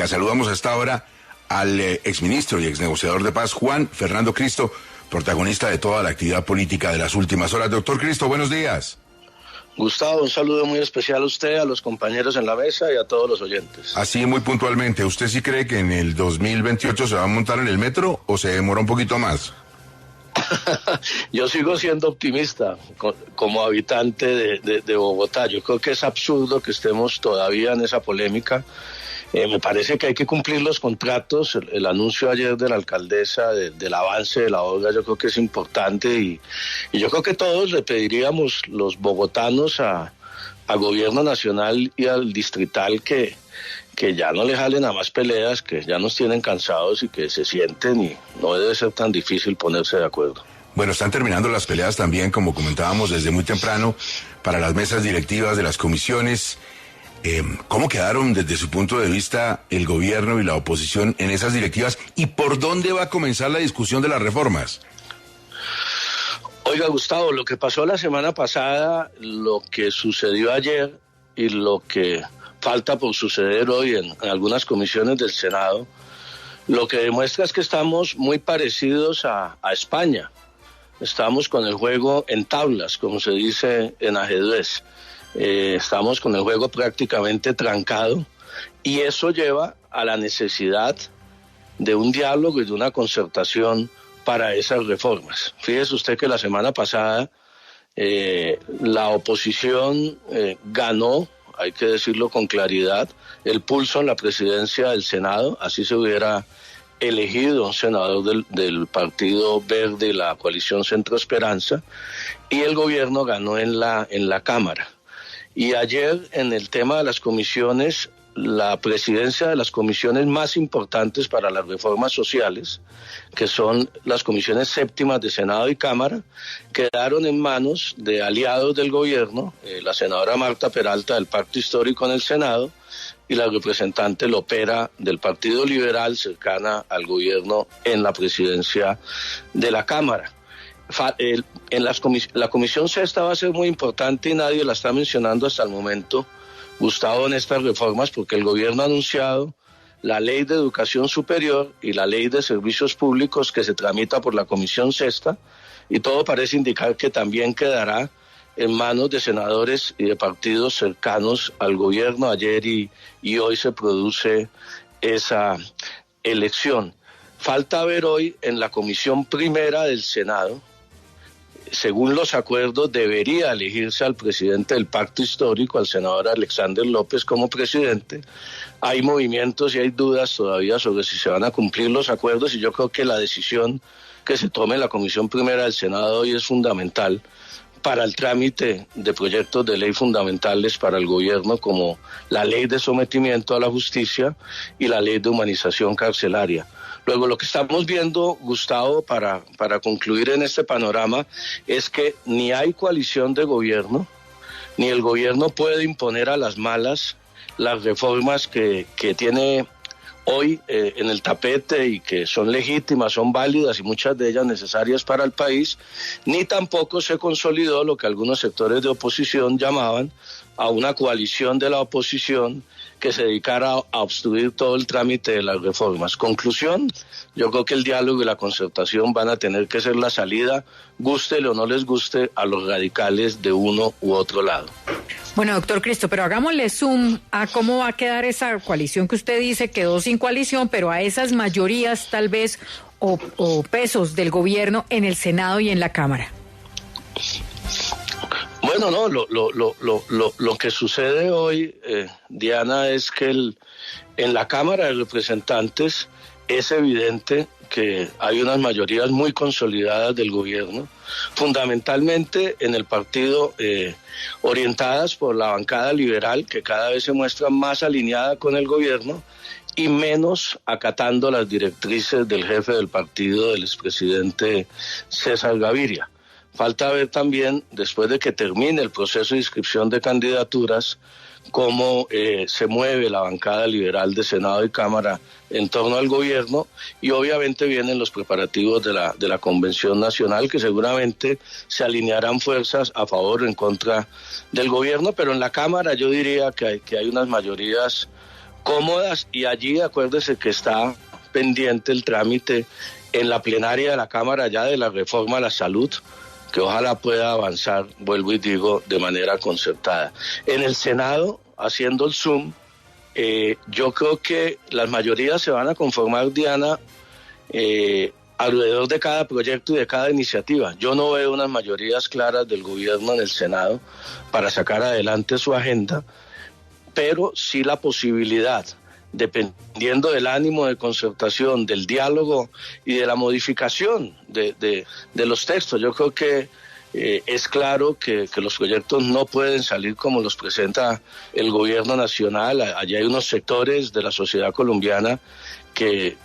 Saludamos a esta hora al exministro y exnegociador de paz, Juan Fernando Cristo, protagonista de toda la actividad política de las últimas horas. Doctor Cristo, buenos días. Gustavo, un saludo muy especial a usted, a los compañeros en la mesa y a todos los oyentes. Así muy puntualmente, ¿usted sí cree que en el 2028 se va a montar en el metro o se demora un poquito más? Yo sigo siendo optimista como habitante de Bogotá. Yo creo que es absurdo que estemos todavía en esa polémica. Me parece que hay que cumplir los contratos. El anuncio ayer de la alcaldesa del avance de la obra yo creo que es importante y yo creo que todos le pediríamos los bogotanos a gobierno nacional y al distrital que ya no le jalen a más peleas, que ya nos tienen cansados y que se sienten y no debe ser tan difícil ponerse de acuerdo. Bueno, están terminando las peleas también, como comentábamos desde muy temprano, para las mesas directivas de las comisiones. ¿Cómo quedaron desde su punto de vista el gobierno y la oposición en esas directivas? ¿Y por dónde va a comenzar la discusión de las reformas? Oiga, Gustavo, lo que pasó la semana pasada, lo que sucedió ayer y lo que falta por suceder hoy en algunas comisiones del Senado, lo que demuestra es que estamos muy parecidos a España. Estamos con el juego en tablas, como se dice en ajedrez. Estamos con el juego prácticamente trancado y eso lleva a la necesidad de un diálogo y de una concertación para esas reformas. Fíjese usted que la semana pasada la oposición ganó, hay que decirlo con claridad, el pulso en la presidencia del Senado. Así se hubiera elegido un senador del Partido Verde y la coalición Centro Esperanza, y el gobierno ganó en la Cámara. Y ayer, en el tema de las comisiones, la presidencia de las comisiones más importantes para las reformas sociales, que son las comisiones séptimas de Senado y Cámara, quedaron en manos de aliados del gobierno, la senadora Marta Peralta del Pacto Histórico en el Senado y la representante Lopera del Partido Liberal, cercana al gobierno, en la presidencia de la Cámara. La comisión sexta va a ser muy importante y nadie la está mencionando hasta el momento, Gustavo, en estas reformas, porque el gobierno ha anunciado la ley de educación superior y la ley de servicios públicos que se tramita por la comisión sexta, y todo parece indicar que también quedará en manos de senadores y de partidos cercanos al gobierno. Ayer y hoy se produce esa elección. Falta ver hoy en la comisión primera del Senado. Según los acuerdos, debería elegirse al presidente del Pacto Histórico, al senador Alexander López, como presidente. Hay movimientos y hay dudas todavía sobre si se van a cumplir los acuerdos, y yo creo que la decisión que se tome en la Comisión Primera del Senado hoy es fundamental para el trámite de proyectos de ley fundamentales para el gobierno, como la ley de sometimiento a la justicia y la ley de humanización carcelaria. Luego, lo que estamos viendo, Gustavo, para concluir en este panorama, es que ni hay coalición de gobierno, ni el gobierno puede imponer a las malas las reformas que tiene hoy en el tapete y que son legítimas, son válidas y muchas de ellas necesarias para el país, ni tampoco se consolidó lo que algunos sectores de oposición llamaban a una coalición de la oposición que se dedicara a obstruir todo el trámite de las reformas. Conclusión, yo creo que el diálogo y la concertación van a tener que ser la salida, gústele o no les guste, a los radicales de uno u otro lado. Bueno, doctor Cristo, pero hagámosle zoom a cómo va a quedar esa coalición que usted dice quedó sin coalición, pero a esas mayorías tal vez o pesos del gobierno en el Senado y en la Cámara. Bueno, no, lo que sucede hoy, Diana, es que en la Cámara de Representantes es evidente que hay unas mayorías muy consolidadas del gobierno, fundamentalmente en el partido, orientadas por la bancada liberal, que cada vez se muestra más alineada con el gobierno y menos acatando las directrices del jefe del partido, del expresidente César Gaviria. Falta ver también, después de que termine el proceso de inscripción de candidaturas, cómo se mueve la bancada liberal de Senado y Cámara en torno al gobierno, y obviamente vienen los preparativos de la Convención Nacional, que seguramente se alinearán fuerzas a favor o en contra del gobierno, pero en la Cámara yo diría que hay unas mayorías cómodas, y allí acuérdese que está pendiente el trámite en la plenaria de la Cámara ya de la reforma a la salud, que ojalá pueda avanzar, vuelvo y digo, de manera concertada. En el Senado, haciendo el Zoom, yo creo que las mayorías se van a conformar, Diana, alrededor de cada proyecto y de cada iniciativa. Yo no veo unas mayorías claras del gobierno en el Senado para sacar adelante su agenda, pero sí la posibilidad, dependiendo del ánimo de concertación, del diálogo y de la modificación de los textos. Yo creo que es claro que los proyectos no pueden salir como los presenta el gobierno nacional. Allí hay unos sectores de la sociedad colombiana que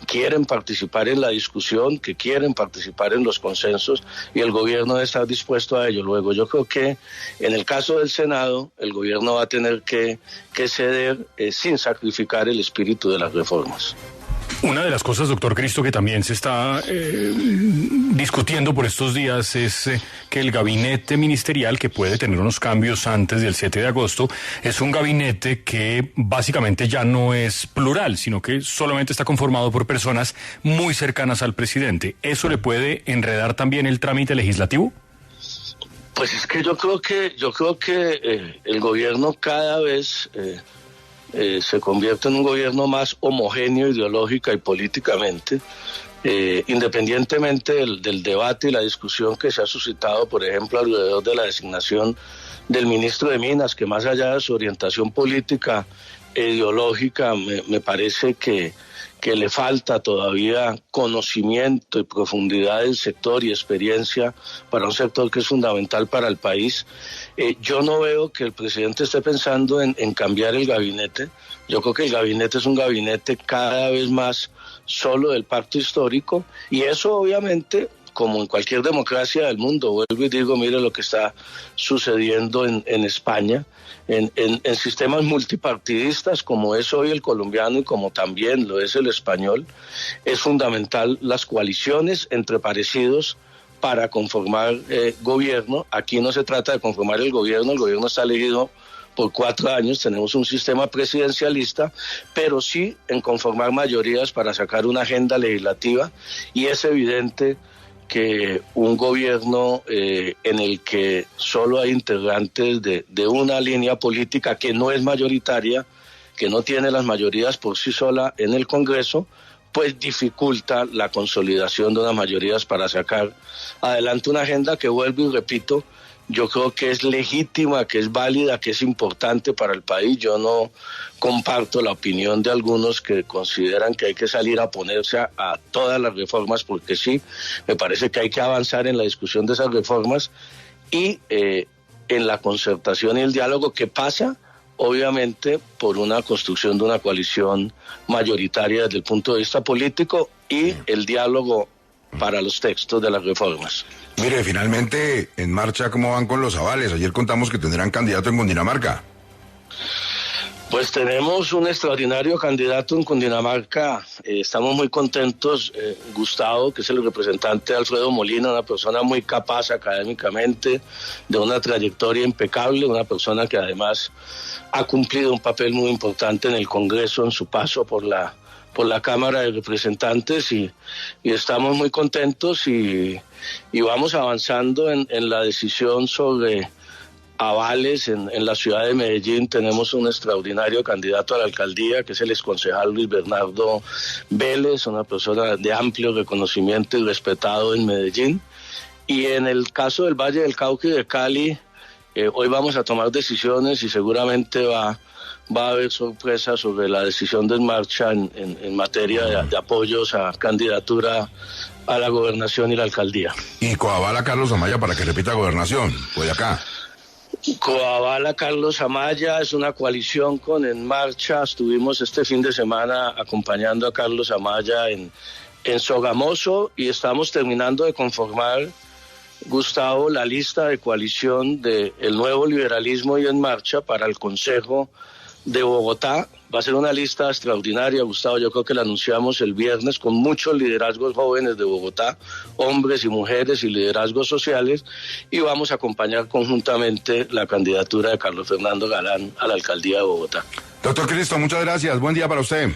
quieren participar en la discusión, que quieren participar en los consensos, y el gobierno debe estar dispuesto a ello. Luego, yo creo que en el caso del Senado, el gobierno va a tener que ceder sin sacrificar el espíritu de las reformas. Una de las cosas, doctor Cristo, que también se está discutiendo por estos días es que el gabinete ministerial, que puede tener unos cambios antes del 7 de agosto, es un gabinete que básicamente ya no es plural, sino que solamente está conformado por personas muy cercanas al presidente. ¿Eso le puede enredar también el trámite legislativo? Pues es que yo creo que el gobierno cada vez se convierte en un gobierno más homogéneo ideológica y políticamente, independientemente del debate y la discusión que se ha suscitado, por ejemplo, alrededor de la designación del ministro de Minas, que más allá de su orientación política e ideológica, me parece que le falta todavía conocimiento y profundidad del sector y experiencia para un sector que es fundamental para el país. Yo no veo que el presidente esté pensando en cambiar el gabinete. Yo creo que el gabinete es un gabinete cada vez más solo del pacto histórico, y eso obviamente, como en cualquier democracia del mundo, vuelvo y digo, mire lo que está sucediendo en España, en sistemas multipartidistas como es hoy el colombiano y como también lo es el español, es fundamental las coaliciones entre parecidos para conformar gobierno. Aquí no se trata de conformar el gobierno está elegido por 4 años, tenemos un sistema presidencialista, pero sí en conformar mayorías para sacar una agenda legislativa, y es evidente que un gobierno en el que solo hay integrantes de una línea política que no es mayoritaria, que no tiene las mayorías por sí sola en el Congreso, pues dificulta la consolidación de unas mayorías para sacar adelante una agenda que, vuelvo y repito, yo creo que es legítima, que es válida, que es importante para el país. Yo no comparto la opinión de algunos que consideran que hay que salir a oponerse a todas las reformas, porque sí, me parece que hay que avanzar en la discusión de esas reformas y en la concertación y el diálogo, que pasa obviamente por una construcción de una coalición mayoritaria desde el punto de vista político y el diálogo para los textos de las reformas. Mire, finalmente, en marcha, ¿cómo van con los avales? Ayer contamos que tendrán candidato en Cundinamarca. Pues tenemos un extraordinario candidato en Cundinamarca. Estamos muy contentos. Gustavo, que es el representante de Alfredo Molina, una persona muy capaz académicamente, de una trayectoria impecable, una persona que además ha cumplido un papel muy importante en el Congreso en su paso por la Cámara de Representantes, y estamos muy contentos y vamos avanzando en la decisión sobre avales. En la ciudad de Medellín tenemos un extraordinario candidato a la alcaldía, que es el exconcejal Luis Bernardo Vélez, una persona de amplio reconocimiento y respetado en Medellín. Y en el caso del Valle del Cauca y de Cali, hoy vamos a tomar decisiones y seguramente va a haber sorpresas sobre la decisión de marcha en materia de apoyos a candidatura a la gobernación y la alcaldía. Y coavala Carlos Amaya para que repita gobernación, pues de acá. Coavala Carlos Amaya es una coalición con En Marcha. Estuvimos este fin de semana acompañando a Carlos Amaya en Sogamoso, y estamos terminando de conformar, Gustavo, la lista de coalición de El Nuevo Liberalismo y En Marcha para el Consejo de Bogotá. Va a ser una lista extraordinaria, Gustavo. Yo creo que la anunciamos el viernes con muchos liderazgos jóvenes de Bogotá, hombres y mujeres y liderazgos sociales, y vamos a acompañar conjuntamente la candidatura de Carlos Fernando Galán a la alcaldía de Bogotá. Doctor Cristo, muchas gracias. Buen día para usted.